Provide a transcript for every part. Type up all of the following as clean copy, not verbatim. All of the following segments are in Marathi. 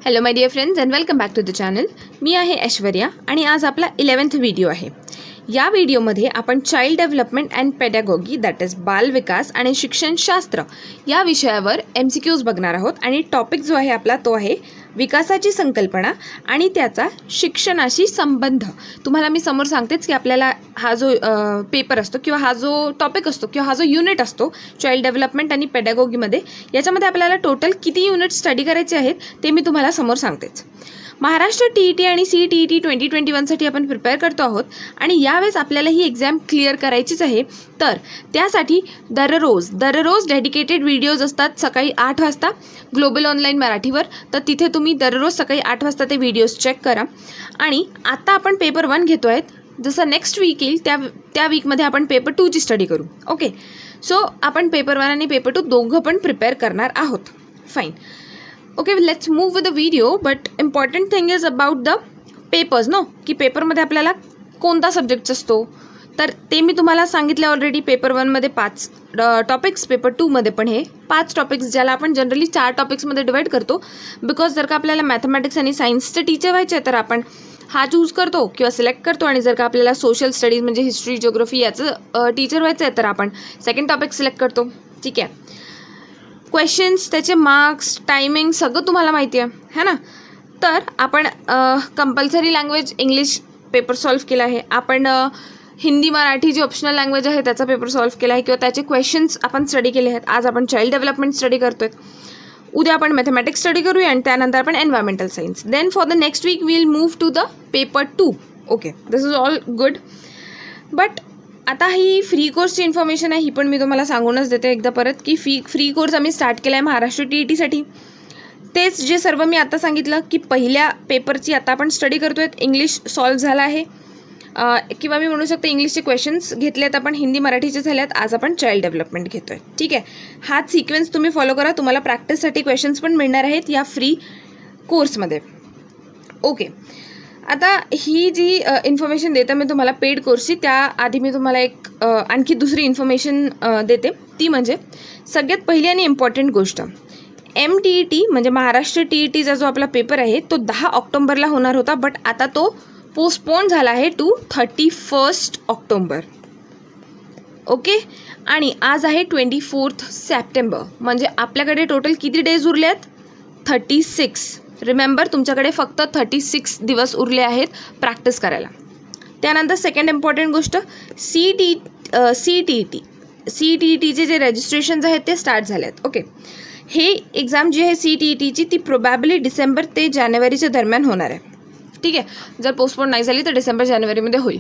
Hello my dear friends and welcome back to the channel. मी आहे ऐश्वर्या आणि आज आपला 11th व्हिडिओ आहे. या व्हिडिओमध्ये आपण child development and pedagogy that is बालविकास आणि शिक्षणशास्त्र या विषयावर MCQs बघणार आहोत. आणि टॉपिक जो आहे आपला तो आहे विकासाची संकल्पना आणि त्याचा शिक्षणाशी संबंध. तुम्हाला मी समोर सांगतेच की आपल्याला हा जो पेपर असतो किंवा हा जो टॉपिक असतो किंवा हा जो युनिट असतो चाइल्ड डेव्हलपमेंट आणि पेडॅगॉगीमध्ये, याच्यामध्ये आपल्याला टोटल किती युनिट स्टडी करायचे आहेत ते मी तुम्हाला समोर सांगतेच. महाराष्ट्र TET आणि CTET 2021साठी आपण प्रिपेअर करतो आहोत आणि यावेळेस आपल्याला ही एक्झाम क्लिअर करायचीच आहे. तर त्यासाठी दररोज डेडिकेटेड व्हिडिओज असतात सकाळी 8 वाजता ग्लोबल ऑनलाईन मराठीवर. तर तिथे तुम्ही दररोज सकाळी 8 वाजता ते व्हिडिओज चेक करा. आणि आता आपण पेपर 1 घेतो आहेत. जसं नेक्स्ट वीक येईल त्या वीकमध्ये आपण पेपर 2ची स्टडी करू. ओके, सो आपण पेपर 1 आणि पेपर 2 दोघं पण प्रिपेअर करणार आहोत. Fine. Okay, let's move with the video. But important thing is about the papers no, की पेपरमध्ये आपल्याला कोणता सब्जेक्ट असतो. तर ते मी तुम्हाला सांगितलं ऑलरेडी. पेपर 1मध्ये 5 टॉपिक्स, पेपर 2मध्ये पण हे 5 टॉपिक्स, ज्याला आपण जनरली 4 टॉपिक्समध्ये डिवाईड करतो. बिकॉज जर का आपल्याला मॅथमॅटिक्स आणि सायन्सचे टीचर व्हायचे तर आपण हा चूज करतो किंवा सिलेक्ट करतो. आणि जर का आपल्याला सोशल स्टडीज म्हणजे हिस्ट्री, जिओग्राफी याचं टीचर व्हायचं आहे तर आपण सेकंड टॉपिक सिलेक्ट करतो. ठीक आहे. क्वेश्चन्स, त्याचे मार्क्स, टायमिंग सगळं तुम्हाला माहिती आहे ना. तर आपण compulsory language English paper solve केला आहे. आपण हिंदी मराठी जी ऑप्शनल लँग्वेज आहे त्याचा पेपर सॉल्व्ह केला आहे किंवा त्याचे क्वेश्चन्स आपण स्टडी केले आहेत. आज आपण चाइल्ड डेव्हलपमेंट स्टडी करतो आहे. उद्या आपण मॅथमॅटिक्स स्टडी करूया आणि त्यानंतर आपण environmental science. Then for the next week will move to the paper 2. Okay, this is all good. But आता ही फ्री कोर्सची इन्फॉर्मेशन आहे, ही पण मी तुम्हाला सांगूनच देते एकदा परत, की फ्री कोर्स आम्ही स्टार्ट केला आहे महाराष्ट्र TETसाठी. तेच जे सर्व मी आता सांगितलं की पहिल्या पेपरची आता आपण स्टडी करतो आहे. इंग्लिश सॉल्व्ह झाला आहे किंवा मी म्हणू शकते इंग्लिशचे क्वेश्चन्स घेतले आहेत आपण, हिंदी मराठीचे झाले आहेत. आज आपण चाइल्ड डेव्हलपमेंट घेतो आहे. ठीक आहे. हाच सिक्वेन्स तुम्ही फॉलो करा. तुम्हाला प्रॅक्टिससाठी क्वेश्चन्स पण मिळणार आहेत या फ्री कोर्समध्ये. ओके, आता ही जी इन्फॉर्मेशन देते मी तुम्हाला पेड कोर्सची, त्याआधी मी तुम्हाला एक आणखी दुसरी इन्फॉर्मेशन देते. ती म्हणजे सगळ्यात पहिली आणि इम्पॉर्टंट गोष्ट, MTET म्हणजे महाराष्ट्र TETचा जो आपला पेपर आहे तो 10 ऑक्टोबरला होणार होता. बट आता तो पोस्टपोन झाला आहे टू 31 ऑक्टोबर. ओके, आणि आज आहे 24 सप्टेंबर. म्हणजे आपल्याकडे टोटल किती डेज उरले आहेत? 36. रिमेंबर, तुमच्याकडे फक्त 36 दिवस उरले आहेत प्रॅक्टिस करायला. त्यानंतर सेकंड इम्पॉर्टंट गोष्ट, CTETचे जे रजिस्ट्रेशन्स आहेत ते स्टार्ट झाले आहेत. ओके, हे एक्झाम जी आहे CTETची ती प्रोबॅबली डिसेंबर ते जानेवारीच्या दरम्यान होणार आहे. ठीक आहे. जर पोस्टपोन नाही झाली तर डिसेंबर जानेवारीमध्ये होईल.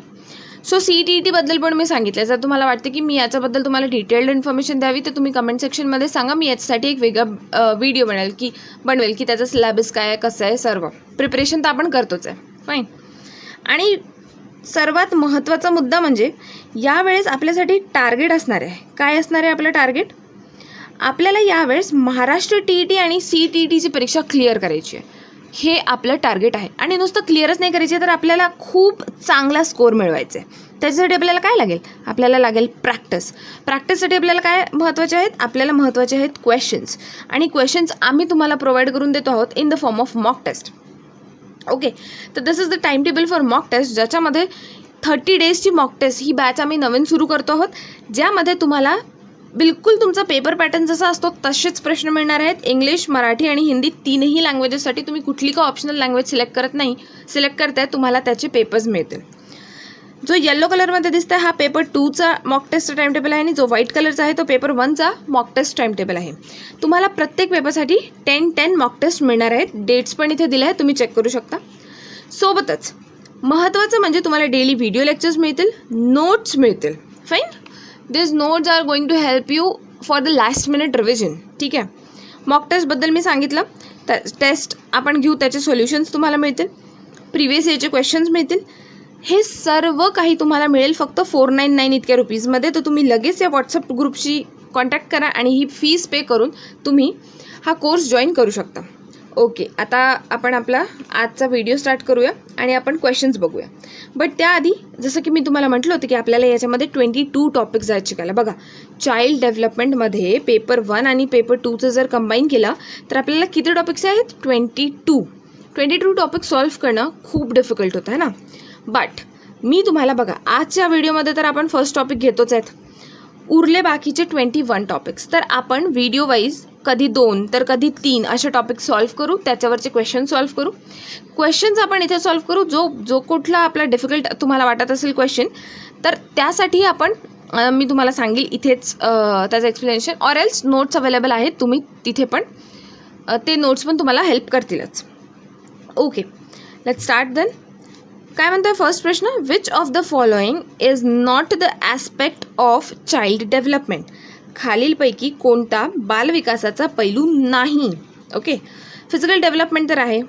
सो CTETबद्दल पण मी सांगितलं. जर तुम्हाला वाटतं की मी याच्याबद्दल तुम्हाला डिटेल्ड इन्फॉर्मेशन द्यावी तर तुम्ही कमेंट सेक्शनमध्ये सांगा. मी याच्यासाठी एक वेगळा व्हिडिओ बनवेल की त्याचा सिलेबस काय आहे, कसं आहे, सर्व प्रिपरेशन तर आपण करतोच आहे. फाईन. आणि सर्वात महत्त्वाचा मुद्दा म्हणजे यावेळेस आपल्यासाठी टार्गेट असणार आहे. काय असणार आहे आपलं टार्गेट? आपल्याला यावेळेस महाराष्ट्र TET आणि CTETची परीक्षा क्लिअर करायची आहे. हे आपलं टार्गेट आहे. आणि नुसतं क्लिअरच नाही करायचे तर आपल्याला खूप चांगला स्कोर मिळवायचा आहे. त्याच्यासाठी आपल्याला काय लागेल? आपल्याला लागेल प्रॅक्टिससाठी आपल्याला काय महत्त्वाचे आहेत? आपल्याला महत्त्वाचे आहेत क्वेश्चन्स. आणि क्वेश्चन्स आम्ही तुम्हाला प्रोव्हाइड करून देतो आहोत in the form of mock test. Okay, तर this is the time table for mock test, ज्याच्यामध्ये 30 डेजची मॉक टेस्ट ही बॅच आम्ही नवीन सुरू करतो आहोत, ज्यामध्ये तुम्हाला बिलकुल तुमचा पेपर पॅटर्न जसा असतो तसेच प्रश्न मिळणार आहेत. इंग्लिश, मराठी आणि हिंदी तीनही लँग्वेजेससाठी. तुम्ही कुठली का ऑप्शनल लँग्वेज सिलेक्ट करताय, तुम्हाला त्याचे पेपर्स मिळतील. जो येलो कलरमध्ये दिसतं हा पेपर 2चा मॉक टेस्टचा टाइम टेबल आहे आणि जो व्हाईट कलरचा आहे तो पेपर 1चा मॉक टेस्ट टाइम टेबल आहे. तुम्हाला प्रत्येक पेपरसाठी 10 मॉक टेस्ट मिळणार आहेत. डेट्स पण इथे दिले आहेत, तुम्ही चेक करू शकता. सोबतच महत्त्वाचं म्हणजे तुम्हाला डेली व्हिडिओ लेक्चर्स मिळतील, नोट्स मिळतील. Fine. These notes are going to help you for the last minute revision. ठीक आहे. मॉक टेस्टबद्दल मी सांगितलं. टेस्ट आपण घेऊ, त्याचे सोल्युशन्स तुम्हाला मिळतील, प्रिव्हियस इयरचे क्वेश्चन्स मिळतील. हे सर्व काही तुम्हाला मिळेल फक्त 499 इतक्या रुपीजमध्ये. तर तुम्ही लगेच या व्हॉट्सअप ग्रुपशी कॉन्टॅक्ट करा आणि ही फीस पे करून तुम्ही हा कोर्स जॉईन करू शकता. ओके, आता आपण आपला आजचा व्हिडिओ स्टार्ट करूया आणि आपण क्वेश्चन्स बघूया. बट त्याआधी जसं की मी तुम्हाला म्हटलं होतं की आपल्याला याच्यामध्ये 22 टॉपिक्स आहेत शिकायला. बघा, चाइल्ड डेव्हलपमेंटमध्ये पेपर 1 आणि पेपर 2चं जर कंबाईन केलं तर आपल्याला किती टॉपिक्स आहेत? 22 टॉपिक सॉल्व्ह करणं खूप डिफिकल्ट होतं आहे ना. बट मी तुम्हाला बघा, आजच्या व्हिडिओमध्ये तर आपण फर्स्ट टॉपिक घेतोच आहेत. उरले बाकीचे 21 टॉपिक्स तर आपण व्हिडिओ वाईज कधी 2 तर कधी 3 असे टॉपिक सॉल्व्ह करू, त्याच्यावरचे क्वेश्चन सॉल्व्ह करू. क्वेश्चन्स आपण इथे सॉल्व्ह करू, जो कुठला आपला डिफिकल्ट तुम्हाला वाटत असेल क्वेश्चन, तर त्यासाठी आपण मी तुम्हाला सांगेल इथेच त्याचं explanation, or else notes available आहेत, तुम्ही तिथे पण ते नोट्स पण तुम्हाला हेल्प करतीलच. Okay, let's start then. काय म्हणतोय फर्स्ट प्रश्न? Which of the following is not the aspect of child development? खालीलपैकी कोणता बालविकासाचा पैलू नाही? ओके, फिजिकल डेव्हलपमेंट तर आहे,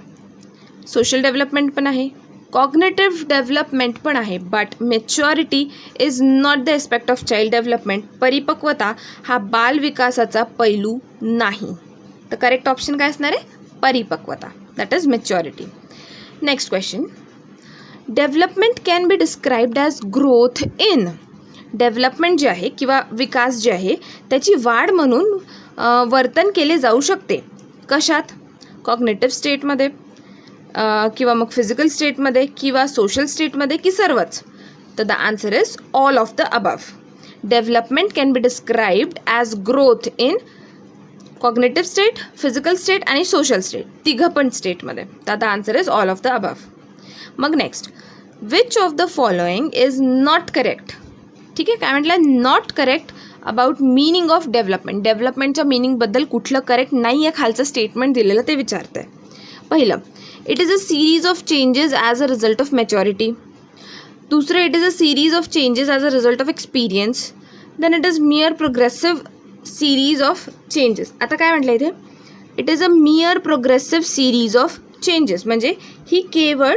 सोशल डेव्हलपमेंट पण आहे, कॉग्नेटिव्ह डेव्हलपमेंट पण आहे, but maturity is not the aspect of child development. परिपक्वता हा बालविकासाचा पैलू नाही. तर करेक्ट ऑप्शन काय असणार आहे? परिपक्वता, that is maturity. Next question. Development can be described as growth in. Development जे आहे किंवा विकास जे आहे त्याची वाढ म्हणून वर्तन केले जाऊ शकते. कशात? कॉग्नेटिव्ह स्टेटमध्ये किंवा मग फिजिकल स्टेटमध्ये किंवा सोशल स्टेटमध्ये की सर्वच? तर the answer is all of the above. Development can be described as growth in cognitive state, physical state आणि सोशल स्टेट, तिघं पण स्टेटमध्ये. तर the answer is all of the above. मग next, which of the following is not correct? ठीक आहे, काय म्हटलं? Not correct about meaning of development. डेव्हलपमेंटच्या मीनिंगबद्दल कुठलं करेक्ट नाही आहे खालचं स्टेटमेंट दिलेलं ते विचारतं आहे. पहिलं, it is a series of changes as a result of maturity. दुसरं, it is a series of changes as a result of experience. Then it is mere progressive series of changes. आता काय म्हटलं इथे? It is a mere progressive series of changes, म्हणजे ही केवळ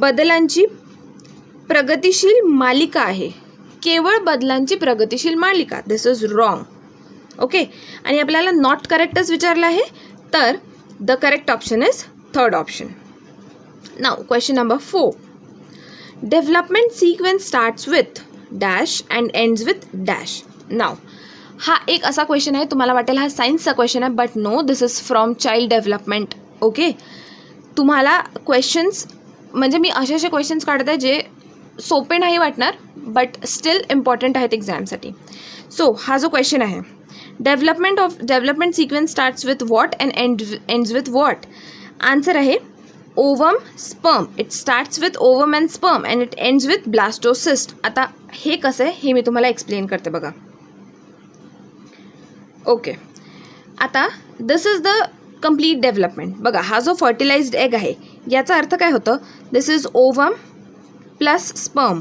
बदलांची प्रगतिशील मालिका आहे. केवळ बदलांची प्रगतिशील मालिका. दिस इज रॉंग. ओके, आणि आपल्याला नॉट करेक्टच विचारलं आहे, तर the correct option is third option. Now question number 4. Development sequence starts with dash and ends with dash. Now हा एक असा क्वेश्चन आहे, तुम्हाला वाटेल हा सायन्सचा क्वेश्चन आहे, but no, this is from child development. Okay, तुम्हाला क्वेश्चन्स म्हणजे मी असे क्वेश्चन्स काढत आहे जे सोपे नाही वाटणार, बट स्टिल इम्पॉर्टंट आहेत एक्झामसाठी. सो हा जो क्वेश्चन आहे, development sequence starts with what and ends with what? Answer आहे ovum sperm. It starts with ovum and sperm and it ends with blastocyst. आता हे कसं आहे हे मी तुम्हाला एक्सप्लेन करते बघा. ओके, आता दिस इज द कंप्लीट डेव्हलपमेंट. बघा, हा जो फर्टिलाइज्ड एग आहे याचा अर्थ काय होतं? This is ovum plus sperm.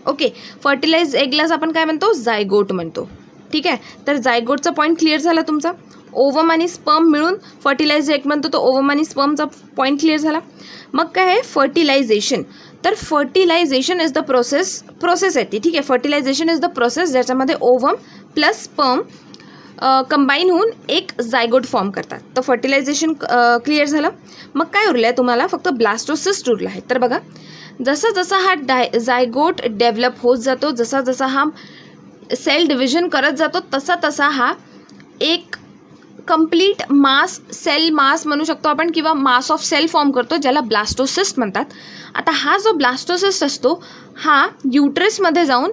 Okay, fertilised एगलाच आपण काय म्हणतो? जायगोट म्हणतो. ठीक आहे, तर जायगोटचा पॉईंट क्लिअर झाला तुमचा. ओवम आणि स्पर्म मिळून फर्टिलाइज्ड एग म्हणतो, तो ओवम आणि स्पर्मचा पॉईंट क्लिअर झाला. मग काय आहे? फर्टिलायझेशन. तर फर्टिलायझेशन इज द प्रोसेस आहे ती. ठीक आहे, फर्टिलायझेशन इज द प्रोसेस ज्याच्यामध्ये ओवम प्लस स्पर्म कंबाईन होऊन एक जायगोट फॉर्म करतात. तर फर्टिलायझेशन क्लिअर झालं. मग काय उरलं आहे तुम्हाला? फक्त ब्लास्टोसिस्ट उरलं आहे. तर बघा, जसा जसा हा जायगोट डेव्हलप होत जातो, जसा जसा हा सेल डिव्हिजन करत जातो, तसा तसा हा एक कंप्लीट सेल मास म्हणू शकतो आपण, किंवा मास ऑफ सेल फॉर्म करतो, ज्याला ब्लास्टोसिस्ट म्हणतात. आता हा जो ब्लास्टोसिस्ट असतो हा युट्रसमध्ये जाऊन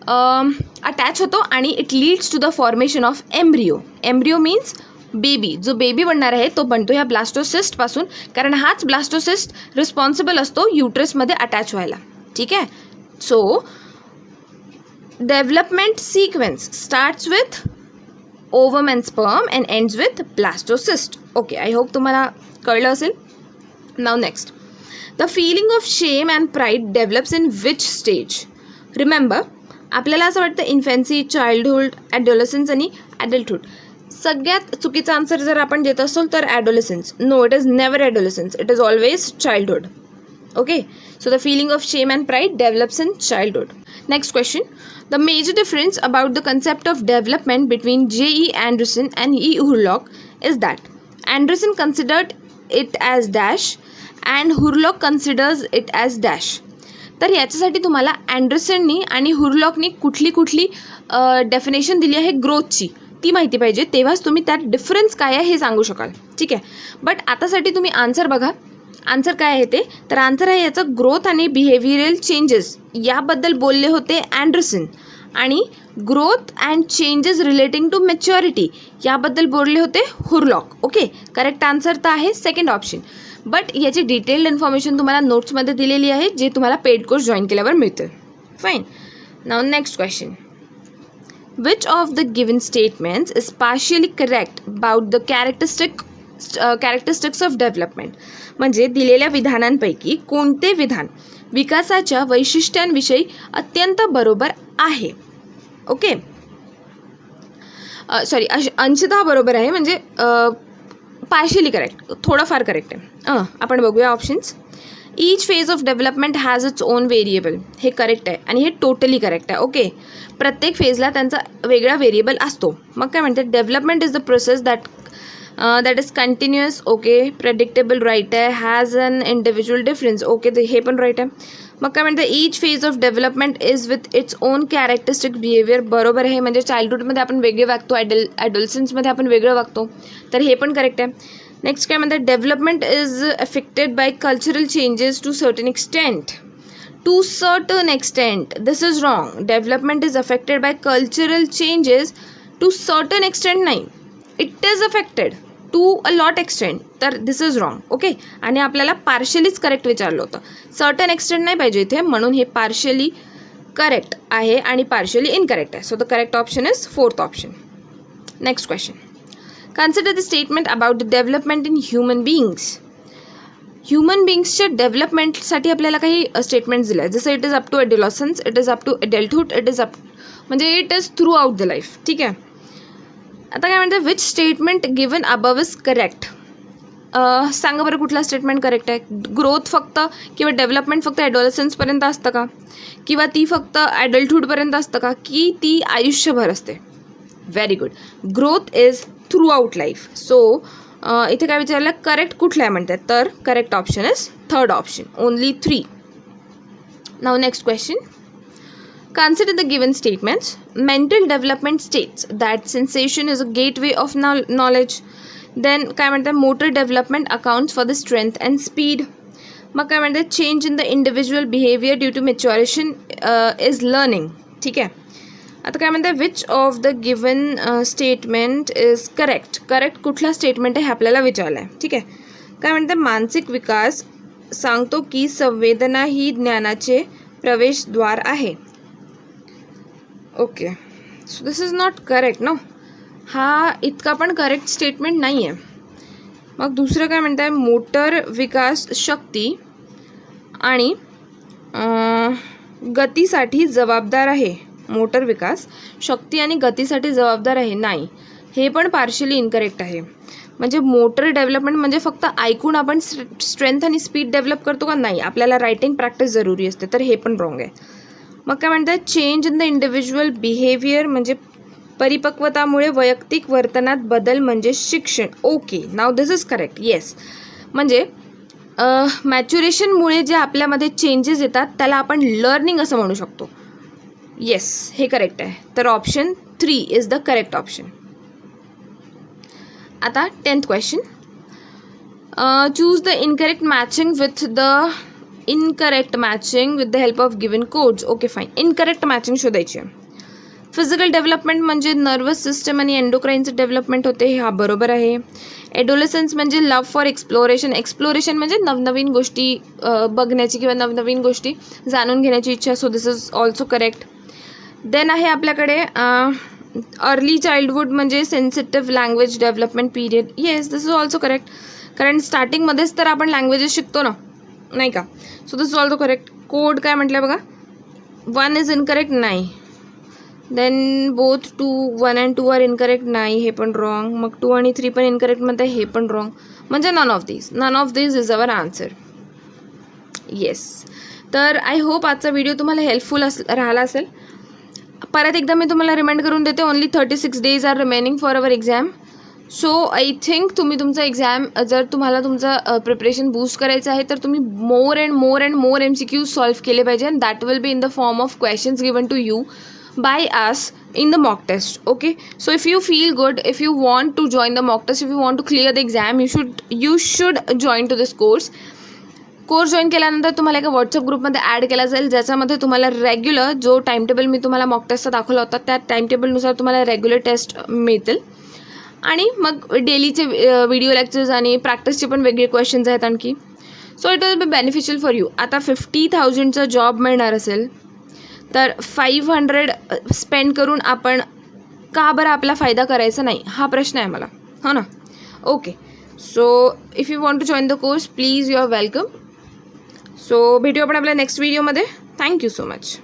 अटॅच होतो आणि it leads to the formation of embryo. Embryo means baby. जो बेबी बनणार आहे तो बनतो ह्या ब्लास्टोसिस्टपासून, कारण हाच ब्लास्टोसिस्ट रिस्पॉन्सिबल असतो युट्रसमध्ये अटॅच व्हायला. ठीक आहे, so development sequence starts with ovum and sperm and ends with blastocyst. Okay, I hope तुम्हाला कळलं असेल. Now next, the filling of shame and pride develops in which stage? Remember, आपल्याला असं वाटतं इन्फॅन्सी, चाइल्डहुड, ॲडोलसन्स आणि ॲडल्टहुड. सगळ्यात चुकीचा आन्सर जर आपण देत असतो तर adolescence. No, it is never adolescence, it is always childhood. Okay, so the feeling of shame and pride develops in childhood. Next question. The major difference about the concept of development between J.E. Anderson and E. Urlock is that Anderson considered it as dash and Hurlock considers it as dash. तर याच्यासाठी तुम्हाला अँडरसननी आणि हुरलॉकनी कुठली डेफिनेशन दिली आहे ग्रोथची ती माहिती पाहिजे, तेव्हाच तुम्ही त्यात डिफरन्स काय आहे हे सांगू शकाल. ठीक आहे. बट आतासाठी तुम्ही आन्सर बघा. आन्सर काय आहे ते, तर आन्सर आहे याचं ग्रोथ आणि बिहेवियरल चेंजेस याबद्दल बोलले होते अँडरसन आणि growth and changes relating to maturity याबद्दल बोलले होते हुरलॉक. ओके, करेक्ट आन्सर तर आहे सेकंड ऑप्शन. बट याची डिटेल्ड इन्फॉर्मेशन तुम्हाला नोट्समध्ये दिलेली आहे, जे तुम्हाला पेड कोर्स जॉईन केल्यावर मिळतील. Fine. Now next question. Which of the given statements is partially correct about the characteristics of development? म्हणजे दिलेल्या विधानांपैकी कोणते विधान विकासाच्या वैशिष्ट्यांविषयी अत्यंत बरोबर आहे? ओके, सॉरी, अंशतः बरोबर आहे, म्हणजे पार्शियली करेक्ट, थोडंफार करेक्ट आहे. आपण बघूया options. Each phase of development has its own variable, हे करेक्ट आहे आणि हे टोटली करेक्ट आहे. ओके, प्रत्येक फेजला त्यांचा वेगळा व्हेरिएबल असतो. मग काय म्हणते, development is the process that is continuous. Okay, predictable right आहे. Has an individual difference. Okay, हे पण राईट आहे. मग काय म्हणते, each phase of development is with its own characteristic behaviour. बरोबर आहे, म्हणजे चाइल्डहुडमध्ये आपण वेगळे वागतो, ॲडोलसन्समध्ये आपण वेगळं वागतो, तर हे पण करेक्ट आहे. नेक्स्ट काय म्हणतात, development is affected by cultural changes to certain extent. To certain extent, this is wrong. Development is affected by cultural changes to certain extent. नाही, it is affected to a lot extent. तर this is wrong. ओके, आणि आपल्याला पार्शलीच करेक्ट विचारलं होतं, सर्टन एक्सटेंट नाही पाहिजे इथे, म्हणून हे पार्शली करेक्ट आहे आणि पार्शली इनकरेक्ट आहे. So the correct option is fourth option. Next question. Consider the statement about the development in human beings. Human बिईंग्सच्या डेव्हलपमेंटसाठी आपल्याला काही स्टेटमेंट्स दिले आहेत, जसं it is up to adolescence, it is up to adulthood, it is up, म्हणजे it is throughout the life. ठीक आहे. आता काय म्हणते, which statement given above is correct. सांगा बरं कुठला स्टेटमेंट करेक्ट आहे. ग्रोथ फक्त किंवा डेव्हलपमेंट फक्त ॲडोलसन्सपर्यंत असतं का, किंवा ती फक्त ॲडल्टहुडपर्यंत असतं का, की ती आयुष्यभर असते. Very good. Growth is throughout life. So इथे काय विचारलं, करेक्ट कुठलं आहे म्हणतात, तर correct option is third option, only 3. Now next question. Consider the given statements. Mental development states that sensation is a gateway of knowledge. Then काय म्हणतात, motor development accounts for the strength and speed. मग काय म्हणतात, change in the individual behaviour due to maturation is learning. ठीक आहे. आता काय म्हणते, which of the given statement is correct. Correct कुठला स्टेटमेंट आहे हे आपल्याला विचारलं आहे. ठीक आहे. काय म्हणते, मानसिक विकास सांगतो की संवेदना ही ज्ञानाचे प्रवेशद्वार आहे. Okay, so this is not correct no. हा इतका पण करेक्ट स्टेटमेंट नाही आहे. मग दुसरं काय म्हणत आहे, मोटर विकास शक्ती आणि गतीसाठी जबाबदार आहे. मोटर विकास शक्ती आणि गतीसाठी जबाबदार आहे, नाही, हे पण पार्शियली इनकरेक्ट आहे. म्हणजे मोटर डेव्हलपमेंट म्हणजे फक्त ऐकून आपण स्ट्रेंथ आणि स्पीड डेव्हलप करतो का, नाही, आपल्याला रायटिंग प्रॅक्टिस जरुरी असते, तर हे पण रॉंग आहे. मग काय म्हणतात, change in the individual behaviour म्हणजे परिपक्वतामुळे वैयक्तिक वर्तनात बदल म्हणजे शिक्षण. Okay, now this is correct. Yes, म्हणजे मॅच्युरेशनमुळे जे आपल्यामध्ये चेंजेस येतात त्याला आपण लर्निंग असं म्हणू शकतो. येस, हे करेक्ट आहे. तर option 3 is the correct option. आता 10th question. Choose the incorrect matching with the help of given codes. Okay, fine. Incorrect matching शोधायची आहे. फिजिकल डेव्हलपमेंट म्हणजे नर्वस सिस्टम आणि एंडोक्राईनचं डेव्हलपमेंट होते, हा बरोबर आहे. एडोलेसन्स म्हणजे लव्ह फॉर एक्सप्लोरेशन. एक्सप्लोरेशन म्हणजे नवनवीन गोष्टी बघण्याची किंवा नवनवीन गोष्टी जाणून घेण्याची इच्छा. So this is also correct. Then आहे आपल्याकडे अर्ली चाइल्डहुड म्हणजे sensitive language development period. Yes, this is also correct, कारण स्टार्टिंगमध्येच तर आपण लँग्वेजेस शिकतो ना, नाही का. So this is also correct. Code काय म्हटलं बघा, 1 इज इनकरेक्ट, नाही. Then both 2, 1 and 2 are incorrect, नाही, हे पण रॉंग. मग 2 आणि 3 पण इनकरेक्ट म्हणते, हे पण रॉंग. म्हणजे none of this is our answer. Yes, तर आय होप आजचा व्हिडिओ तुम्हाला हेल्पफुल राहिला असेल. परत एकदा मी तुम्हाला रिमाइंड करून देते, only 36 days are remaining for our exam. So I think तुम्ही तुमचा एक्झाम जर तुम्हाला तुमचं प्रिपरेशन बूस्ट करायचं आहे तर तुम्ही more and more MCQs solve केले पाहिजे and that will be in the form of questions given to you by us in the mock test. Okay, so if you feel good, if you want to join the mock test, if you want to clear the exam, you should join to this course. Course join केल्यानंतर तुम्हाला एका व्हॉट्सअप ग्रुपमध्ये ॲड केला जाईल, ज्याच्यामध्ये तुम्हाला रेग्युलर जो टाईमटेबल मी तुम्हाला मॉक टेस्टचा दाखवला होता त्या टाईमटेबलनुसार तुम्हाला रेग्युलर टेस्ट मिळतील आणि मग डेलीचे व्हिडिओ लेक्चर्स आणि प्रॅक्टिसचे पण वेगळे क्वेश्चन्स आहेत आणखी. So it will be beneficial for you. आता 50,000चा जॉब मिळणार असेल तर 500 स्पेंड करून आपण का बरं आपला फायदा करायचा नाही, हा प्रश्न आहे मला, हो ना. Okay, so if you want to join the course please you are welcome. So भेटू आपण आपल्या नेक्स्ट व्हिडिओमध्ये. Thank you so much.